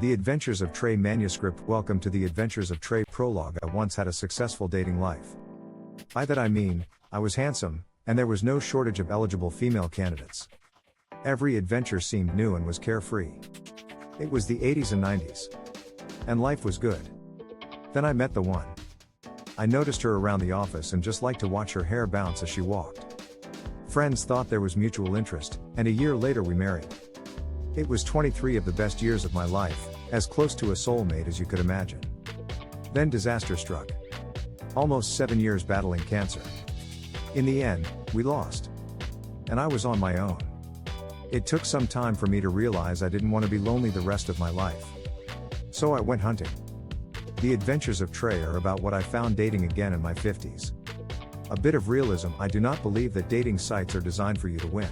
The Adventures of Trey manuscript. Welcome to the Adventures of Trey. Prologue. I once had a successful dating life. By that I mean, I was handsome, and there was no shortage of eligible female candidates. Every adventure seemed new and was carefree. It was the 80s and 90s. And life was good. Then I met the one. I noticed her around the office and just liked to watch her hair bounce as she walked. Friends thought there was mutual interest, and a year later we married. It was 23 of the best years of my life, as close to a soulmate as you could imagine. Then disaster struck. Almost 7 years battling cancer. In the end, we lost. And I was on my own. It took some time for me to realize I didn't want to be lonely the rest of my life. So I went hunting. The Adventures of Trey are about what I found dating again in my 50s. A bit of realism. I do not believe that dating sites are designed for you to win.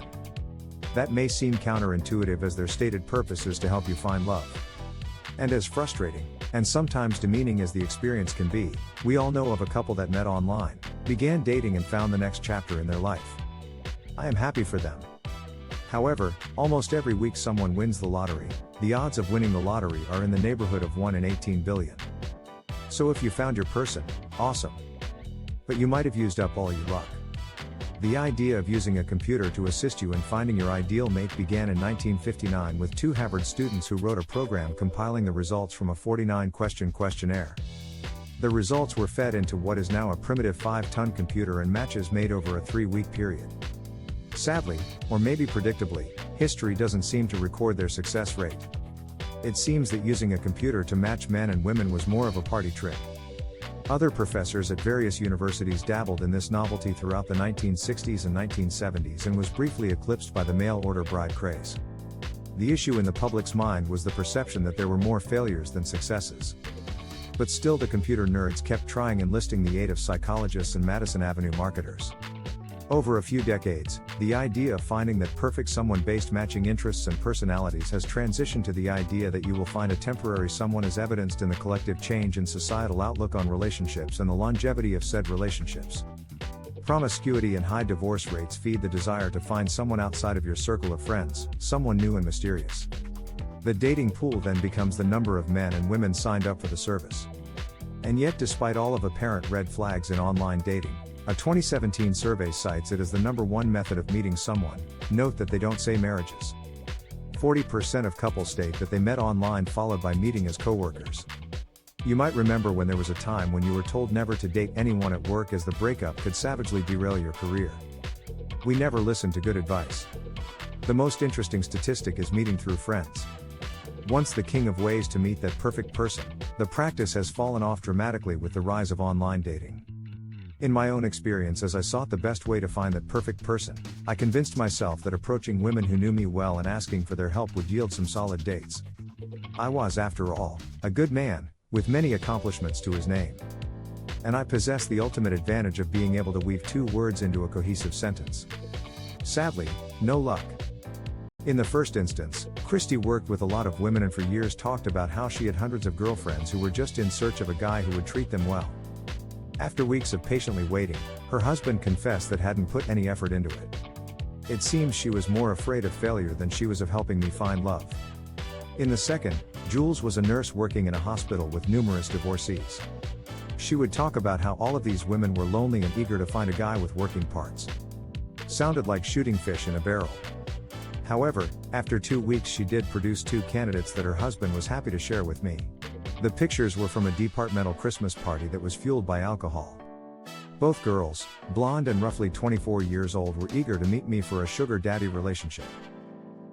That may seem counterintuitive, as their stated purpose is to help you find love. And as frustrating, and sometimes demeaning as the experience can be, we all know of a couple that met online, began dating and found the next chapter in their life. I am happy for them. However, almost every week someone wins the lottery. The odds of winning the lottery are in the neighborhood of 1 in 18 billion. So if you found your person, awesome. But you might have used up all your luck. The idea of using a computer to assist you in finding your ideal mate began in 1959 with two Harvard students who wrote a program compiling the results from a 49-question questionnaire. The results were fed into what is now a primitive 5-ton computer, and matches made over a 3-week period. Sadly, or maybe predictably, history doesn't seem to record their success rate. It seems that using a computer to match men and women was more of a party trick. Other professors at various universities dabbled in this novelty throughout the 1960s and 1970s, and was briefly eclipsed by the mail-order bride craze. The issue in the public's mind was the perception that there were more failures than successes. But still, the computer nerds kept trying, enlisting the aid of psychologists and Madison Avenue marketers. Over a few decades, the idea of finding that perfect someone based matching interests and personalities has transitioned to the idea that you will find a temporary someone, as evidenced in the collective change in societal outlook on relationships and the longevity of said relationships. Promiscuity and high divorce rates feed the desire to find someone outside of your circle of friends, someone new and mysterious. The dating pool then becomes the number of men and women signed up for the service. And yet, despite all of apparent red flags in online dating, a 2017 survey cites it as the #1 method of meeting someone. Note that they don't say marriages. 40% of couples state that they met online, followed by meeting as co-workers. You might remember when there was a time when you were told never to date anyone at work, as the breakup could savagely derail your career. We never listened to good advice. The most interesting statistic is meeting through friends. Once the king of ways to meet that perfect person, the practice has fallen off dramatically with the rise of online dating. In my own experience, as I sought the best way to find that perfect person, I convinced myself that approaching women who knew me well and asking for their help would yield some solid dates. I was, after all, a good man, with many accomplishments to his name. And I possessed the ultimate advantage of being able to weave 2 words into a cohesive sentence. Sadly, no luck. In the first instance, Christy worked with a lot of women and for years talked about how she had hundreds of girlfriends who were just in search of a guy who would treat them well. After weeks of patiently waiting, her husband confessed that hadn't put any effort into it. It seems she was more afraid of failure than she was of helping me find love. In the second, Jules was a nurse working in a hospital with numerous divorcees. She would talk about how all of these women were lonely and eager to find a guy with working parts. Sounded like shooting fish in a barrel. However, after 2 weeks she did produce 2 candidates that her husband was happy to share with me. The pictures were from a departmental Christmas party that was fueled by alcohol. Both girls, blonde and roughly 24 years old, were eager to meet me for a sugar daddy relationship.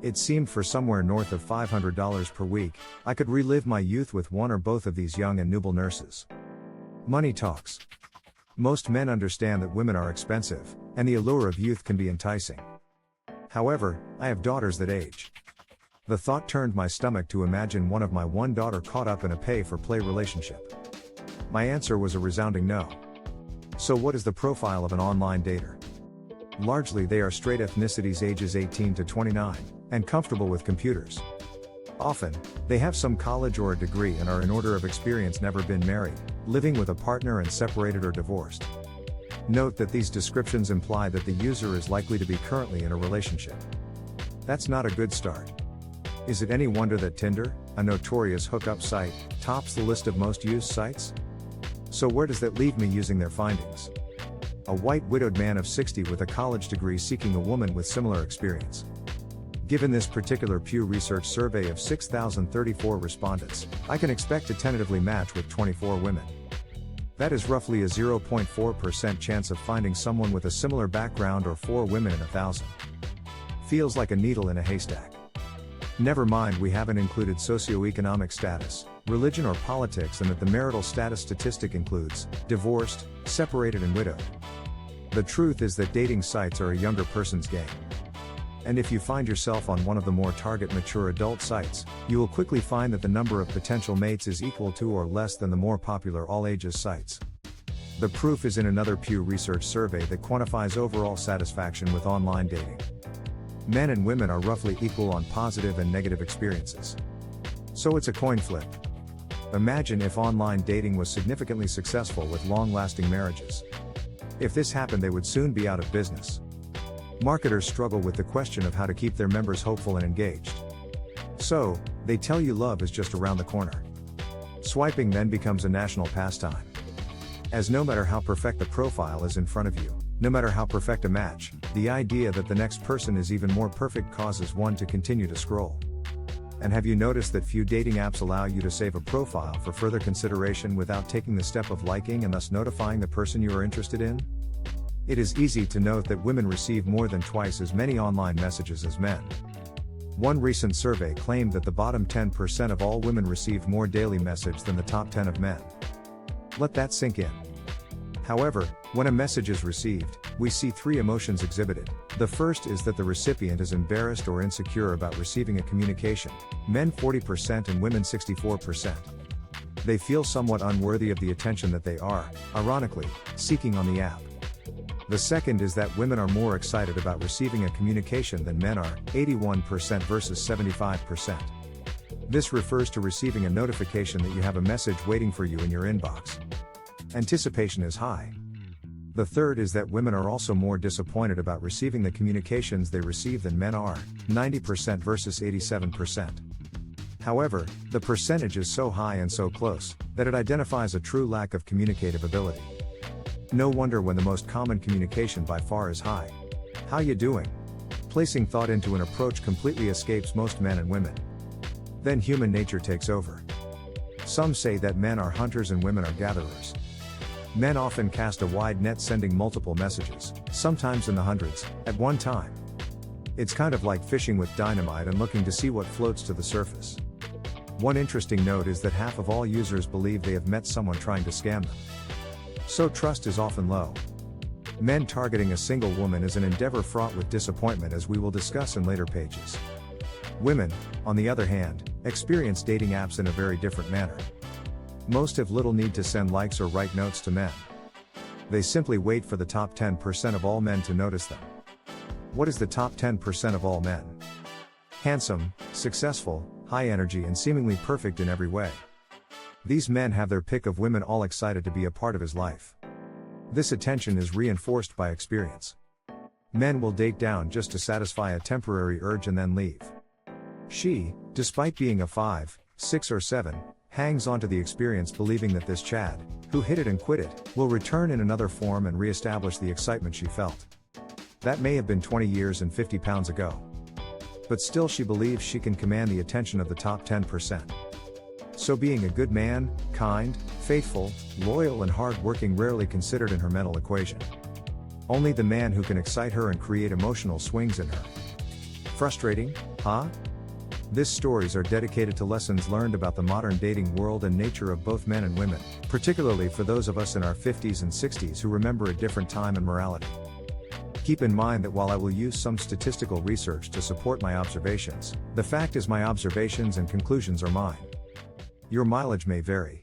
It seemed for somewhere north of $500 per week, I could relive my youth with one or both of these young and nubile nurses. Money talks. Most men understand that women are expensive, and the allure of youth can be enticing. However, I have daughters that age. The thought turned my stomach to imagine one of my one daughter caught up in a pay-for-play relationship. My answer was a resounding no. So what is the profile of an online dater? Largely they are straight ethnicities, ages 18 to 29, and comfortable with computers. Often, they have some college or a degree and are, in order of experience, never been married, living with a partner and separated or divorced. Note that these descriptions imply that the user is likely to be currently in a relationship. That's not a good start. Is it any wonder that Tinder, a notorious hookup site, tops the list of most used sites? So where does that leave me using their findings? A white widowed man of 60 with a college degree seeking a woman with similar experience. Given this particular Pew Research survey of 6,034 respondents, I can expect to tentatively match with 24 women. That is roughly a 0.4% chance of finding someone with a similar background, or 4 women in 1,000. Feels like a needle in a haystack. Never mind, we haven't included socioeconomic status, religion or politics, and that the marital status statistic includes divorced, separated and widowed. The truth is that dating sites are a younger person's game. And if you find yourself on one of the more target mature adult sites, you will quickly find that the number of potential mates is equal to or less than the more popular all ages sites. The proof is in another Pew Research survey that quantifies overall satisfaction with online dating. Men and women are roughly equal on positive and negative experiences. So it's a coin flip. Imagine if online dating was significantly successful with long-lasting marriages. If this happened, they would soon be out of business. Marketers struggle with the question of how to keep their members hopeful and engaged. So, they tell you love is just around the corner. Swiping then becomes a national pastime. As no matter how perfect the profile is in front of you, no matter how perfect a match, the idea that the next person is even more perfect causes one to continue to scroll. And have you noticed that few dating apps allow you to save a profile for further consideration without taking the step of liking and thus notifying the person you are interested in? It is easy to note that women receive more than twice as many online messages as men. One recent survey claimed that the bottom 10% of all women received more daily message than the top 10 of men. Let that sink in. However, when a message is received, we see 3 emotions exhibited. The first is that the recipient is embarrassed or insecure about receiving a communication, men 40% and women 64%. They feel somewhat unworthy of the attention that they are, ironically, seeking on the app. The second is that women are more excited about receiving a communication than men are, 81% versus 75%. This refers to receiving a notification that you have a message waiting for you in your inbox. Anticipation is high. The third is that women are also more disappointed about receiving the communications they receive than men are, 90% versus 87%. However, the percentage is so high and so close, that it identifies a true lack of communicative ability. No wonder when the most common communication by far is "Hi. How you doing?" Placing thought into an approach completely escapes most men and women. Then human nature takes over. Some say that men are hunters and women are gatherers. Men often cast a wide net, sending multiple messages, sometimes in the hundreds, at one time. It's kind of like fishing with dynamite and looking to see what floats to the surface. One interesting note is that half of all users believe they have met someone trying to scam them. So trust is often low. Men targeting a single woman is an endeavor fraught with disappointment, as we will discuss in later pages. Women, on the other hand, experience dating apps in a very different manner. Most have little need to send likes or write notes to men. They simply wait for the top 10% of all men to notice them. What is the top 10% of all men? Handsome, successful, high energy and seemingly perfect in every way. These men have their pick of women, all excited to be a part of his life. This attention is reinforced by experience. Men will date down just to satisfy a temporary urge and then leave. She, despite being a 5, 6 or 7, hangs onto the experience, believing that this Chad, who hit it and quit it, will return in another form and re-establish the excitement she felt. That may have been 20 years and 50 pounds ago. But still she believes she can command the attention of the top 10%. So being a good man, kind, faithful, loyal and hard-working rarely considered in her mental equation. Only the man who can excite her and create emotional swings in her. Frustrating, huh? These stories are dedicated to lessons learned about the modern dating world and nature of both men and women, particularly for those of us in our 50s and 60s who remember a different time and morality. Keep in mind that while I will use some statistical research to support my observations, the fact is my observations and conclusions are mine. Your mileage may vary.